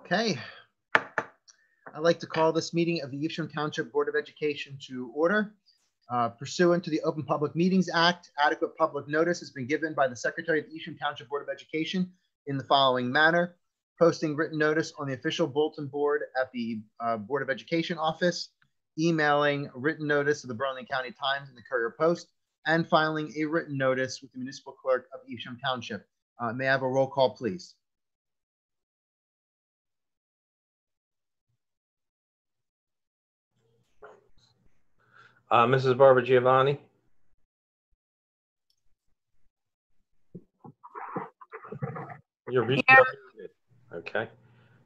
Okay. I'd like to call this meeting of the Evesham Township Board of Education to order. Pursuant to the Open Public Meetings Act, adequate public notice has been given by the Secretary of the Evesham Township Board of Education in the following manner: posting written notice on the official bulletin board at the Board of Education office, emailing written notice to the Burlington County Times and the Courier Post, and filing a written notice with the municipal clerk of Evesham Township. May I have a roll call, please? Mrs. Barbara Giovanni. You're here. Okay.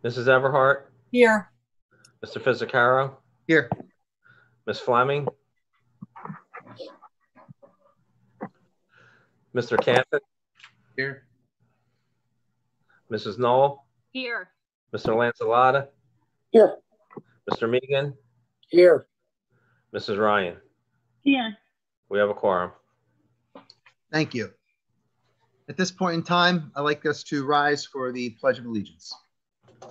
Mrs. Everhart. Here. Mr. Fizzicaro. Here. Ms. Fleming. Mr. Canton. Here. Mrs. Knoll. Here. Mr. Lancellotta. Here. Mr. Megan. Here. Mrs. Ryan. Yeah. We have a quorum. Thank you. At this point in time, I'd like us to rise for the Pledge of Allegiance. I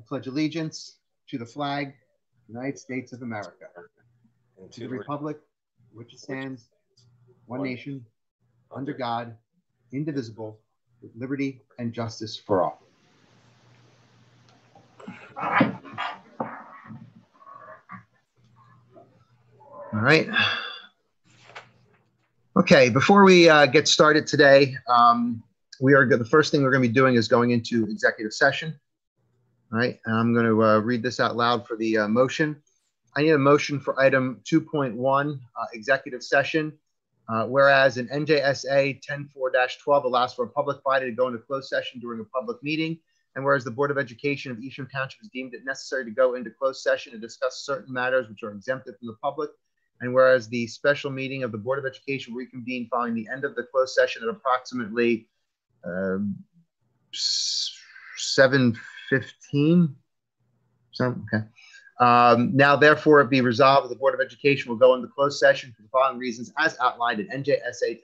pledge allegiance to the flag, United States of America, and to the republic which it stands, one nation, under God, indivisible, with liberty and justice for all. All right. Okay, before we get started today, the first thing we're going to be doing is going into executive session. All right, and I'm going to read this out loud for the motion. I need a motion for item 2.1, executive session. Whereas in NJSA 10-4-12 allows for a public body to go into closed session during a public meeting, and whereas the Board of Education of Evesham Township has deemed it necessary to go into closed session to discuss certain matters which are exempted from the public, and whereas the special meeting of the Board of Education will reconvene following the end of the closed session at approximately 7:15. Okay. Now, therefore, it be resolved that the Board of Education will go into closed session for the following reasons as outlined in NJSA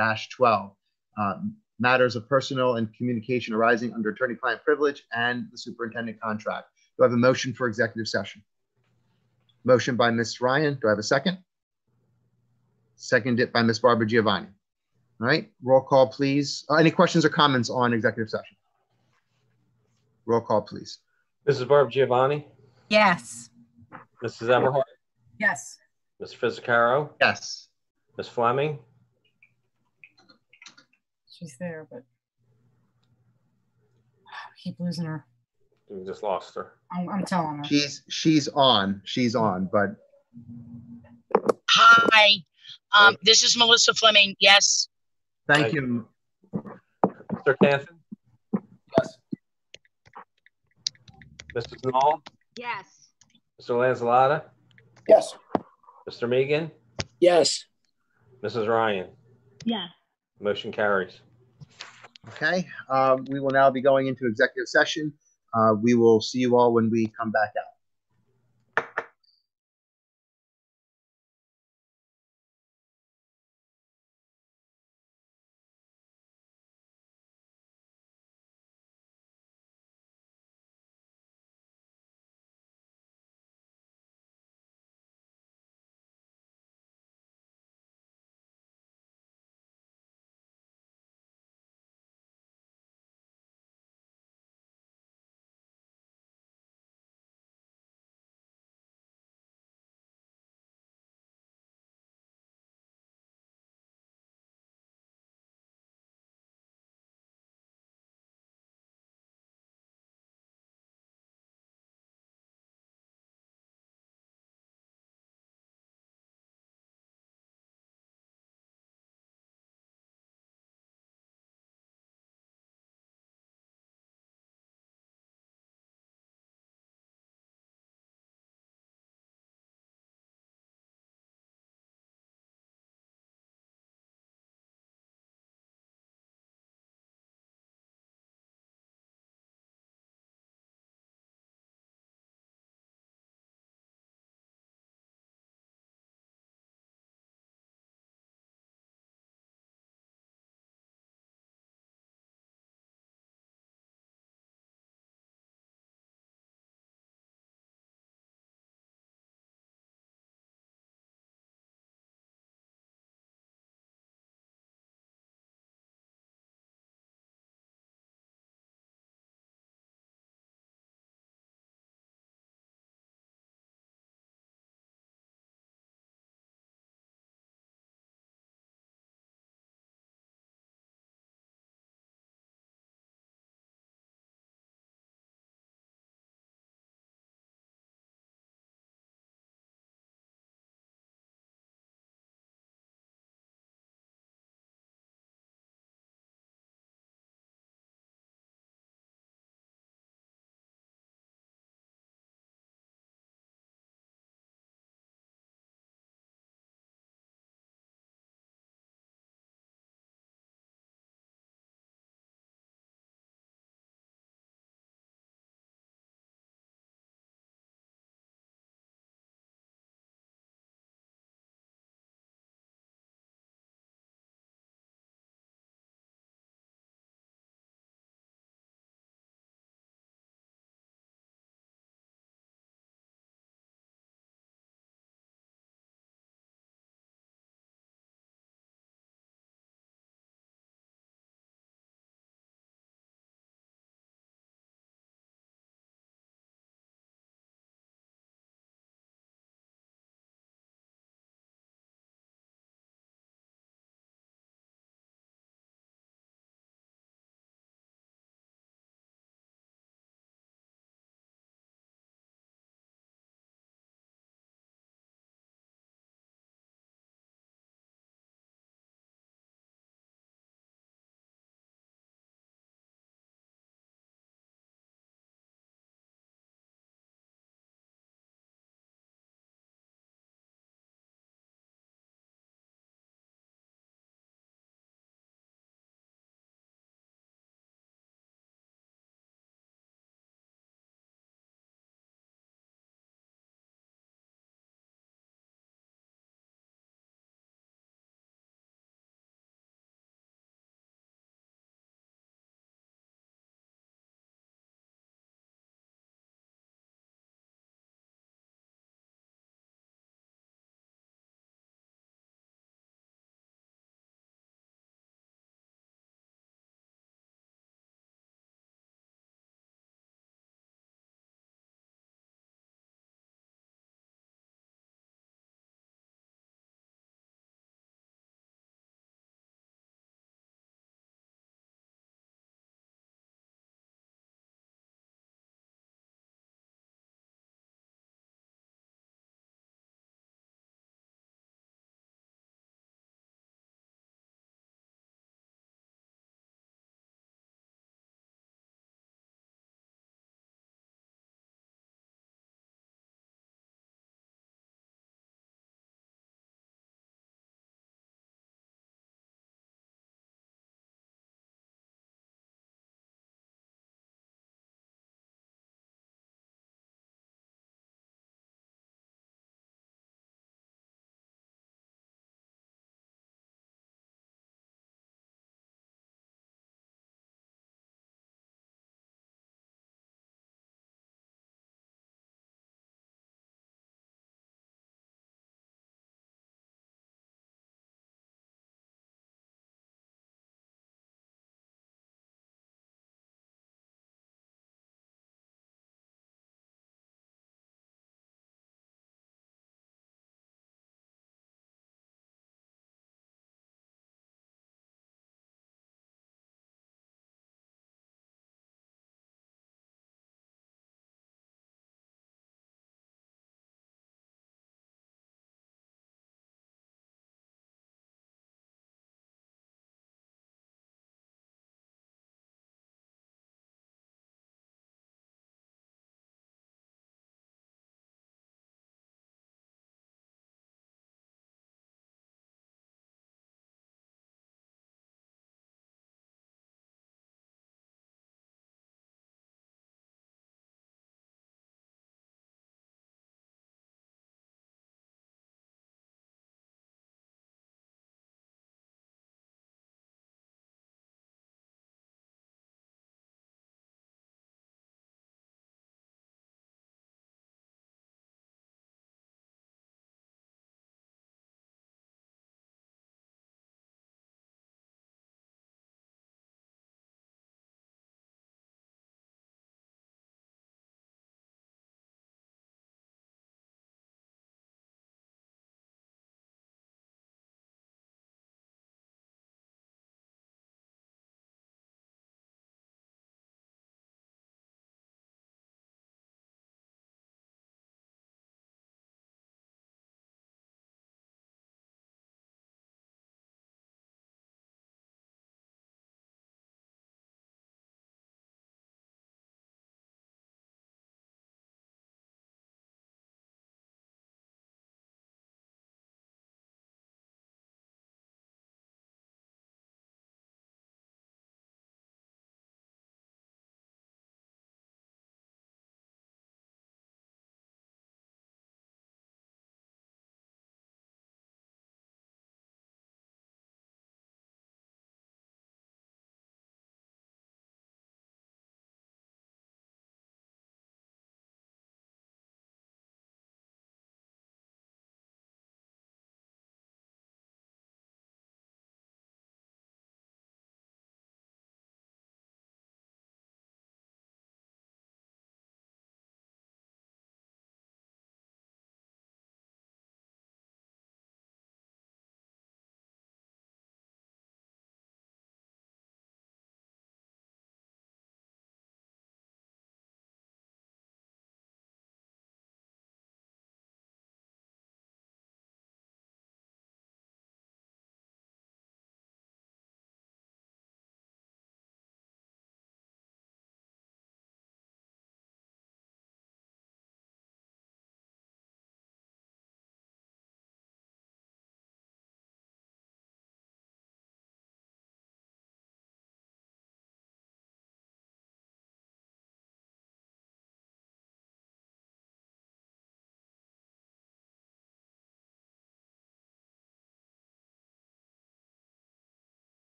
10-4-12. Matters of personal and communication arising under attorney-client privilege and the superintendent contract. Do I have a motion for executive session? Motion by Ms. Ryan. Do I have a second? Seconded by Ms. Barbara Giovanni. All right, roll call, please. Any questions or comments on executive session? Roll call, please. Mrs. Barbara Giovanni. Yes. Mrs. Everhart. Yes. Mr. Fizzicaro. Yes. Ms. Fleming. She's there, but I keep losing her. We just lost her. I'm telling her. She's on, but. Hi, this is Melissa Fleming. Yes. Thank you. Mr. Canton. Yes. Mrs. Knoll. Yes. Mr. Lancellotta. Yes. Mr. Megan. Yes. Mrs. Ryan. Yeah. Motion carries. Okay, we will now be going into executive session. We will see you all when we come back out.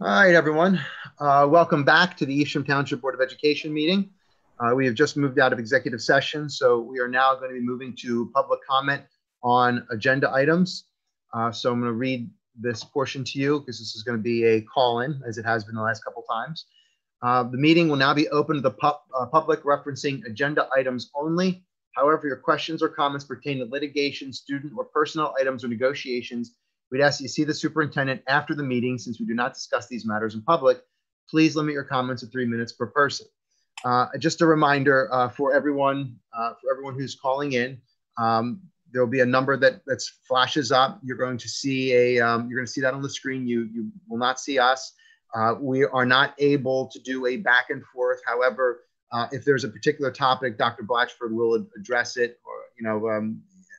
All right, everyone. Welcome back to the Eastern Township Board of Education meeting. We have just moved out of executive session, so we are now going to be moving to public comment on agenda items. So I'm going to read this portion to you because this is going to be a call-in, as it has been the last couple times. The meeting will now be open to the public, referencing agenda items only. However, your questions or comments pertain to litigation, student or personal items or negotiations, we'd ask that you see the superintendent after the meeting. Since we do not discuss these matters in public, please limit your comments to 3 minutes per person. Just a reminder for everyone who's calling in, there will be a number that flashes up. You're going to see that on the screen. You will not see us. We are not able to do a back and forth. However, if there's a particular topic, Dr. Blatchford will address it, or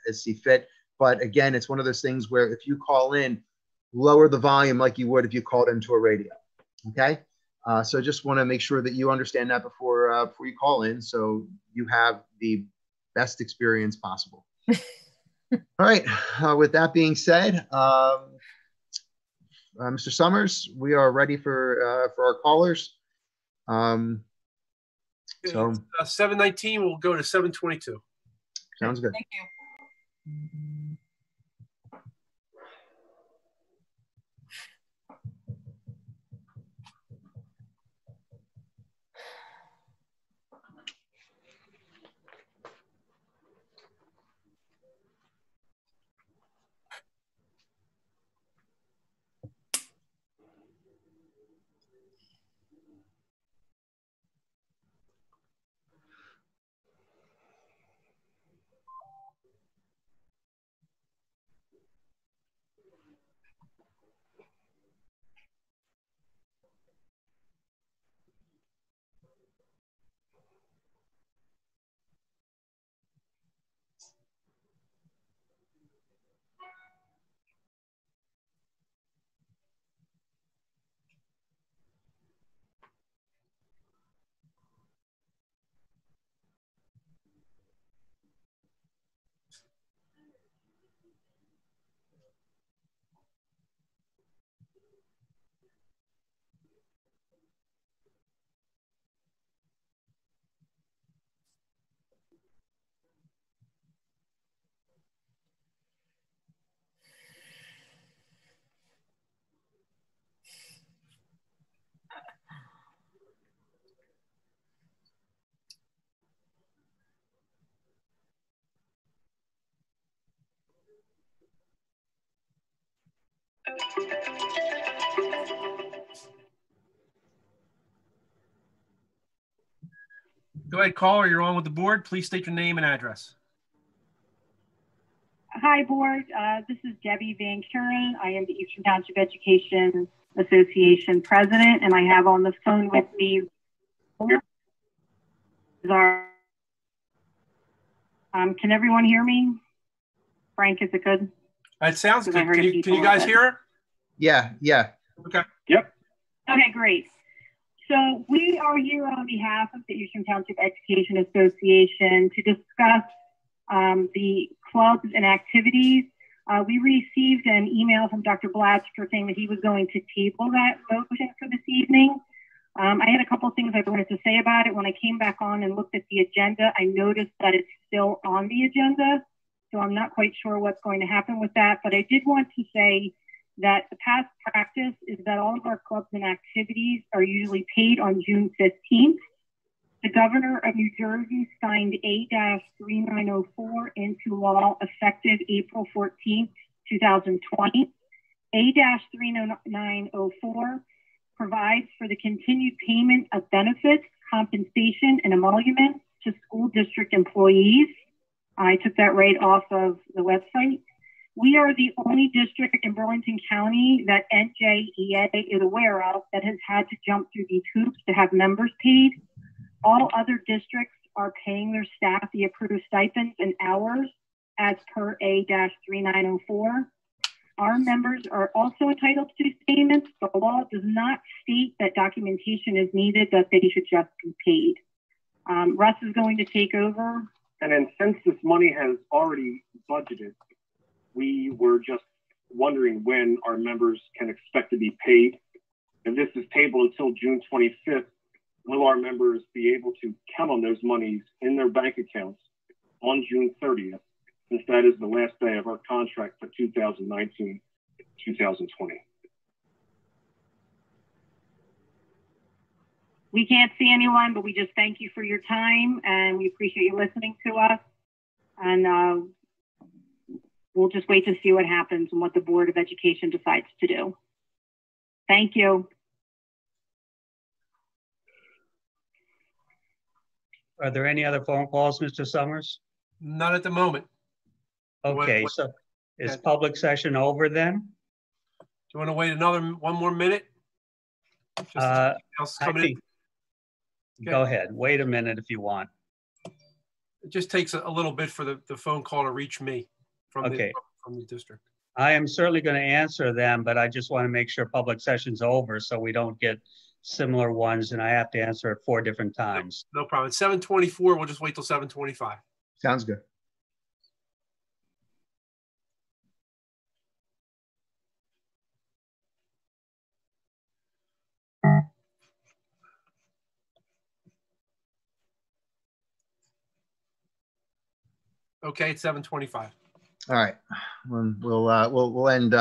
as see fit. But again, it's one of those things where if you call in, lower the volume like you would if you called into a radio. Okay. So just want to make sure that you understand that before you call in, so you have the best experience possible. All right. With that being said, Mr. Summers, we are ready for our callers. So 7:19. We'll go to 7:22. Sounds good. Thank you. Go ahead, caller. You're on with the board. Please state your name and address. Hi, board. This is Debbie Van Kuren. I am the Eastern Township Education Association president, and I have on the phone with me can everyone hear me? Frank, is it good? It sounds good. Can you guys hear her? Yeah. Okay. Yep. Okay, great. So we are here on behalf of the Eastern Township Education Association to discuss the clubs and activities. We received an email from Dr. Blatchford saying that he was going to table that motion for this evening. I had a couple of things I wanted to say about it. When I came back on and looked at the agenda, I noticed that it's still on the agenda. So I'm not quite sure what's going to happen with that. But I did want to say that the past practice is that all of our clubs and activities are usually paid on June 15th. The governor of New Jersey signed A-3904 into law effective April 14th, 2020. A-3904 provides for the continued payment of benefits, compensation, and emoluments to school district employees. I took that right off of the website. We are the only district in Burlington County that NJEA is aware of that has had to jump through these hoops to have members paid. All other districts are paying their staff the approved stipends and hours as per A-3904. Our members are also entitled to these payments. The law does not state that documentation is needed, that they should just be paid. Russ is going to take over. And then since this money has already budgeted, we were just wondering when our members can expect to be paid and this is tabled until June 25th, will our members be able to count on those monies in their bank accounts on June 30th, since that is the last day of our contract for 2019-2020? We can't see anyone, but we just thank you for your time, and we appreciate you listening to us. And we'll just wait to see what happens and what the Board of Education decides to do. Thank you. Are there any other phone calls, Mr. Summers? Not at the moment. Okay, What- so is okay. public session over then? Do you want to wait one more minute? Just Uh, else I coming in. think, go ahead. Wait a minute if you want. It just takes a little bit for the phone call to reach me from Okay. the district. I am certainly going to answer them, but I just want to make sure public session's over so we don't get similar ones and I have to answer at 4 different times. No problem. It's 7:24. We'll just wait till 7:25. Sounds good. Okay, it's 7:25. All right. We'll end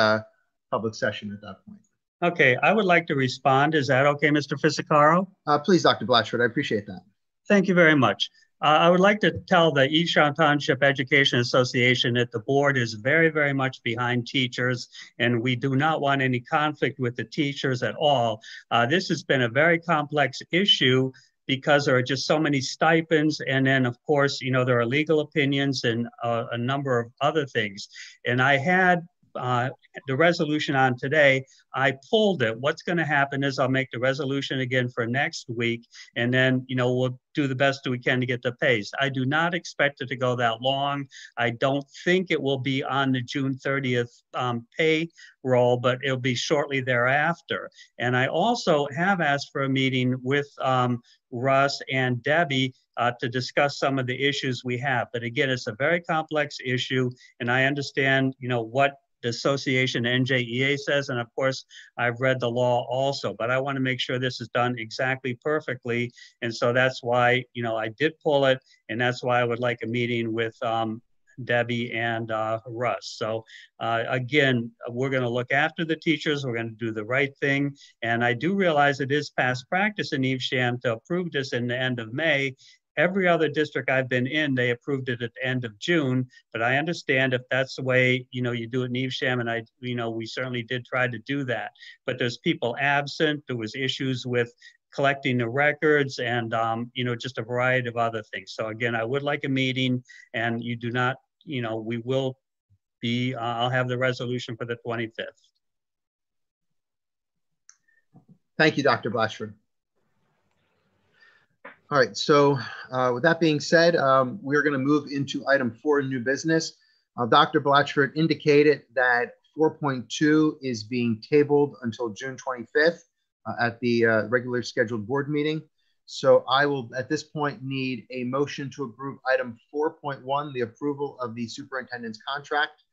public session at that point. Okay, I would like to respond. Is that okay, Mr. Fisicaro? Please, Dr. Blatchford, I appreciate that. Thank you very much. I would like to tell the Easttown Township Education Association that the board is very, very much behind teachers, and we do not want any conflict with the teachers at all. This has been a very complex issue because there are just so many stipends. And then, of course, you know, there are legal opinions and a number of other things. And I had the resolution on today. I pulled it. What's going to happen is I'll make the resolution again for next week, and then, you know, we'll do the best we can to get the pace. I do not expect it to go that long. I don't think it will be on the June 30th payroll, but it'll be shortly thereafter. And I also have asked for a meeting with Russ and Debbie to discuss some of the issues we have. But again, it's a very complex issue, and I understand, you know, what the association NJEA says, and of course I've read the law also, but I want to make sure this is done exactly perfectly. And so that's why, you know, I did pull it, and that's why I would like a meeting with Debbie and Russ. So again, we're going to look after the teachers. We're going to do the right thing. And I do realize it is past practice in Evesham to approve this in the end of May. Every other district I've been in, they approved it at the end of June, but I understand if that's the way, you know, you do it in Evesham, and we certainly did try to do that. But there's people absent. There was issues with collecting the records and, you know, just a variety of other things. So again, I would like a meeting, and you do not, you know, we will be, I'll have the resolution for the 25th. Thank you, Dr. Blatchford. All right, so with that being said, we're going to move into item 4, new business. Dr. Blatchford indicated that 4.2 is being tabled until June 25th at the regular scheduled board meeting. So I will, at this point, need a motion to approve item 4.1, the approval of the superintendent's contract.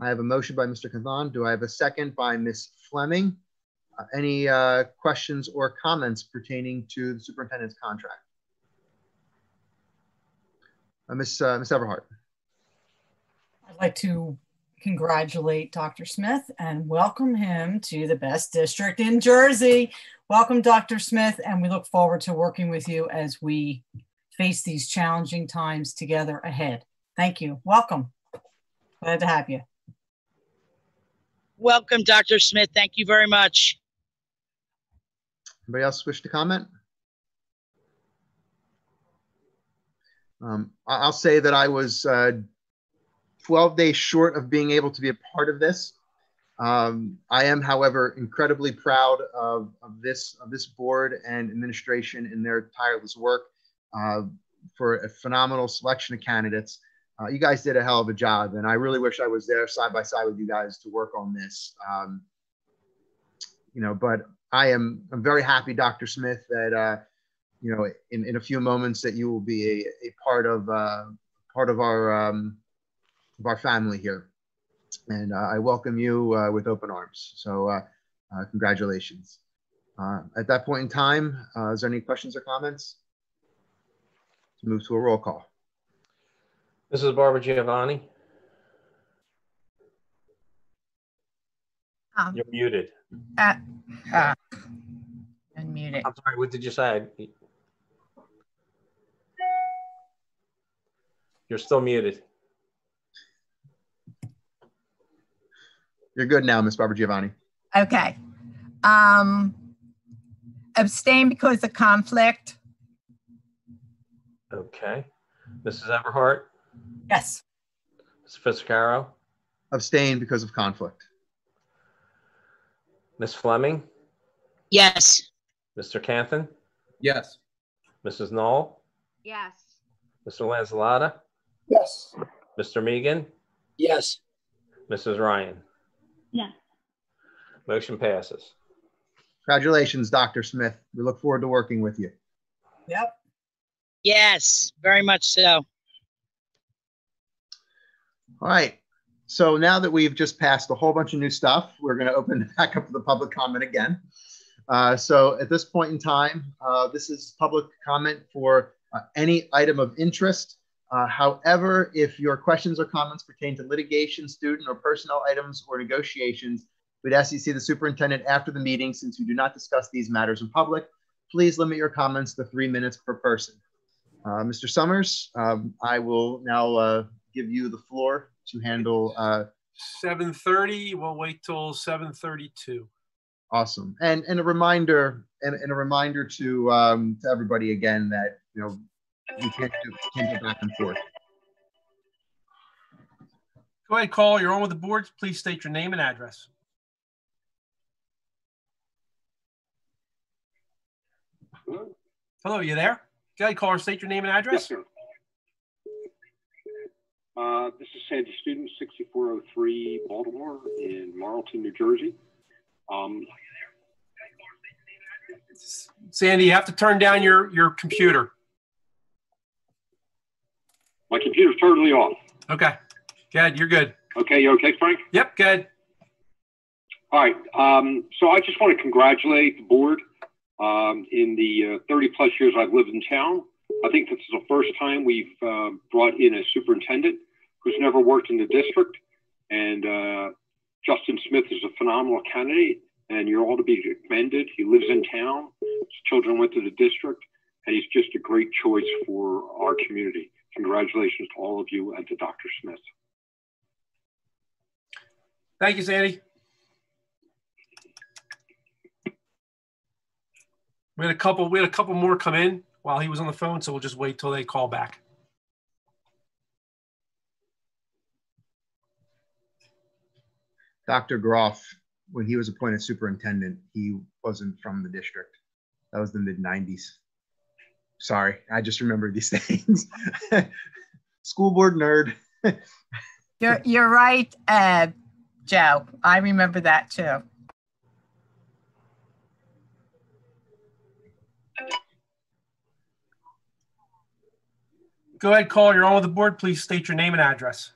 I have a motion by Mr. Kathan. Do I have a second by Ms. Fleming? Any questions or comments pertaining to the superintendent's contract? Ms. Everhart. I'd like to congratulate Dr. Smith and welcome him to the best district in Jersey. Welcome, Dr. Smith, and we look forward to working with you as we face these challenging times together ahead. Thank you. Welcome. Glad to have you. Welcome, Dr. Smith. Thank you very much. Anybody else wish to comment? I'll say that I was 12 days short of being able to be a part of this. I am, however, incredibly proud of this board and administration in their tireless work for a phenomenal selection of candidates. You guys did a hell of a job, and I really wish I was there side by side with you guys to work on this. You know, but I'm very happy, Dr. Smith, that you know, in a few moments that you will be a part of our family here, and I welcome you with open arms. So congratulations. At that point in time, is there any questions or comments? Let's move to a roll call. Mrs. Barbara Giovanni, you're muted. Unmute it. I'm sorry, what did you say? You're still muted. You're good now, Ms. Barbara Giovanni. Okay. Abstain because of conflict. Okay. Mrs. Everhart, Yes. Ms. Fitzcarraldo, Abstain because of conflict. Ms. Fleming, Yes. Mr. Canthan, Yes. Mrs. Knoll, Yes. Mr. Lanzalotta, Yes. Mr. Megan, Yes. Mrs. Ryan. Yes. Motion passes. Congratulations, Dr. Smith. We look forward to working with you. Yep. Yes, very much so. All right. So now that we've just passed a whole bunch of new stuff, we're going to open it back up to the public comment again. So at this point in time, this is public comment for any item of interest. However, if your questions or comments pertain to litigation, student, or personnel items or negotiations, we'd ask you to see the superintendent after the meeting since we do not discuss these matters in public. Please limit your comments to 3 minutes per person. Mr. Summers, I will now give you the floor to handle 7:30. We'll wait till 7:32. Awesome. And a reminder to everybody again that we can't go back and forth. Go ahead, call. You're on with the board. Please state your name and address. Hello, you there? Go ahead, caller. State your name and address. Yes, sir. This is Sandy Student, 6403 Baltimore in Marlton, New Jersey. Sandy, you have to turn down your computer. My computer's totally off. Okay. Good. You're good. Okay, you okay, Frank? Yep, good. All right. So I just want to congratulate the board. In the 30 plus years I've lived in town, I think this is the first time we've brought in a superintendent who's never worked in the district. And Justin Smith is a phenomenal candidate, and you're all to be commended. He lives in town. His children went to the district, and he's just a great choice for our community. Congratulations to all of you and to Dr. Smith. Thank you, Sandy. We had a couple more come in while he was on the phone, so we'll just wait till they call back. Dr. Groff, when he was appointed superintendent, he wasn't from the district. That was the mid-90s. Sorry, I just remember these things. School board nerd. You're right, Joe. I remember that too. Go ahead, caller. You're on with the board. Please state your name and address.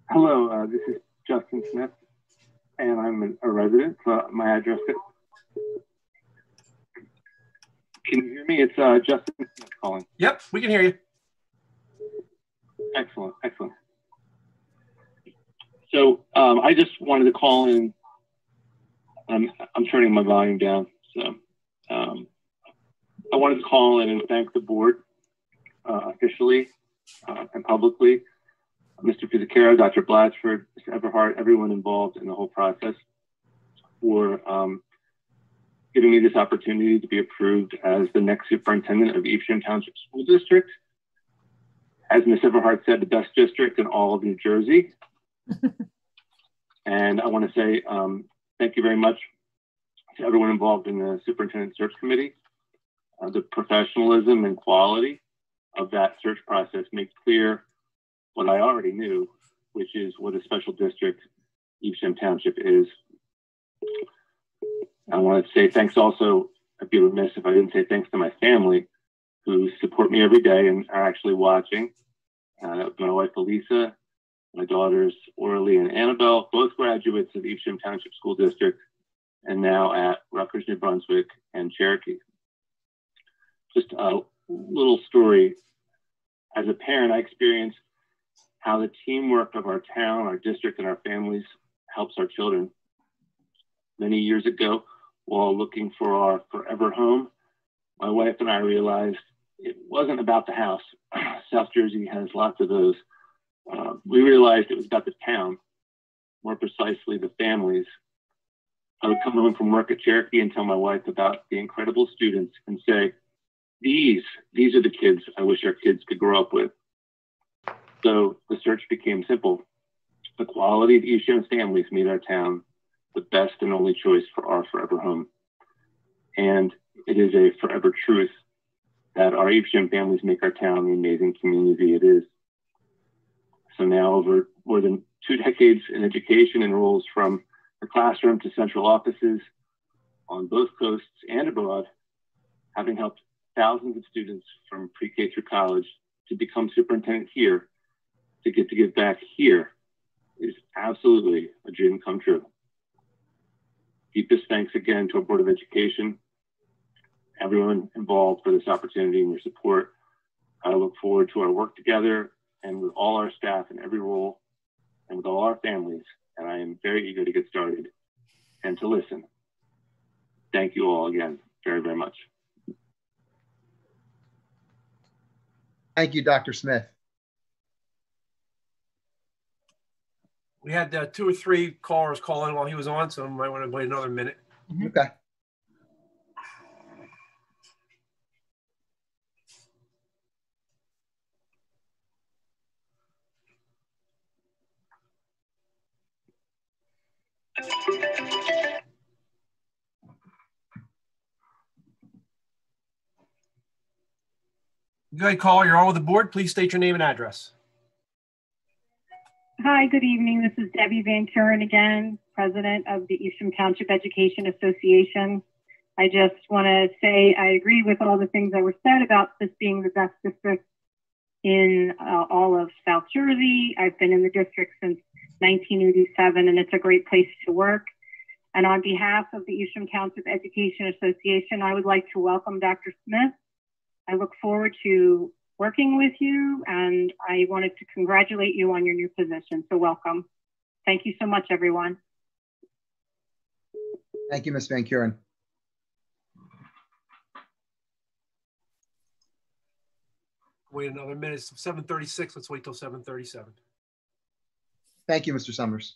Hello, this is Justin Smith, and I'm a resident. My address is... Can you hear me? It's Justin Smith calling. Yep, we can hear you. Excellent, excellent. So I just wanted to call in. I'm turning my volume down. So I wanted to call in and thank the board officially and publicly, Mr. Fitzcarraldo, Dr. Blatchford, Mr. Everhart, everyone involved in the whole process for giving me this opportunity to be approved as the next superintendent of Evesham Township School District. As Ms. Everhart said, the best district in all of New Jersey. And I want to say thank you very much to everyone involved in the Superintendent Search Committee. The professionalism and quality of that search process makes clear what I already knew, which is what a special district Evesham Township is. I want to say thanks also, I'd be remiss if I didn't say thanks to my family who support me every day and are actually watching. My wife, Elisa, my daughters, Orly and Annabelle, both graduates of Evesham Township School District. and now at Rutgers, New Brunswick, and Cherokee. Just a little story. As a parent, I experienced how the teamwork of our town, our district, and our families helps our children. Many years ago, while looking for our forever home, my wife and I realized it wasn't about the house. South Jersey has lots of those. We realized it was about the town, more precisely the families. I would come home from work at Cherokee and tell my wife about the incredible students and say, these are the kids I wish our kids could grow up with. So the search became simple. The quality of East Shore families made our town the best and only choice for our forever home. And it is a forever truth that our East Shore families make our town the amazing community it is. So now, over more than 2 decades in education and roles from the classroom to central offices on both coasts and abroad, having helped thousands of students from pre-K through college to become superintendent here, to get to give back here, is absolutely a dream come true. Deepest thanks again to our Board of Education, everyone involved for this opportunity and your support. I look forward to our work together and with all our staff in every role and with all our families. And I am very eager to get started and to listen. Thank you all again very, very much. Thank you, Dr. Smith. We had 2 or 3 callers call in while he was on, so we might want to wait another minute. Okay. Go ahead, caller. You're on with the board. Please state your name and address. Hi, good evening. This is Debbie Van Kuren again, president of the Eastern Township Education Association. I just want to say I agree with all the things that were said about this being the best district in all of South Jersey. I've been in the district since 1987, and it's a great place to work. And on behalf of the Eastern Township Education Association, I would like to welcome Dr. Smith. I look forward to working with you, and I wanted to congratulate you on your new position. So welcome. Thank you so much, everyone. Thank you, Ms. Van Kuren. Wait another minute. It's 7:36. Let's wait till 7:37. Thank you, Mr. Summers.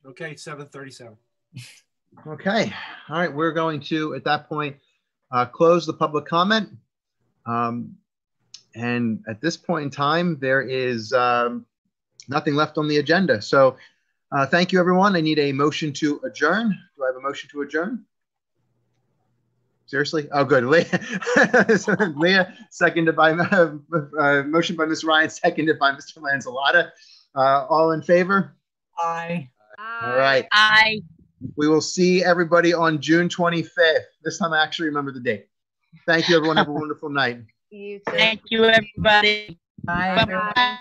Okay, it's 7:37. Okay. All right. We're going to, at that point, close the public comment. And at this point in time, there is nothing left on the agenda. So thank you, everyone. I need a motion to adjourn. Do I have a motion to adjourn? Seriously? Oh, good. Leah, seconded by, motion by Ms. Ryan, seconded by Mr. Lanzalotta. All in favor? Aye. All right. Aye. We will see everybody on June 25th. This time I actually remember the date. Thank you, everyone. Have a wonderful night. Thank you, everybody. Bye. Bye-bye.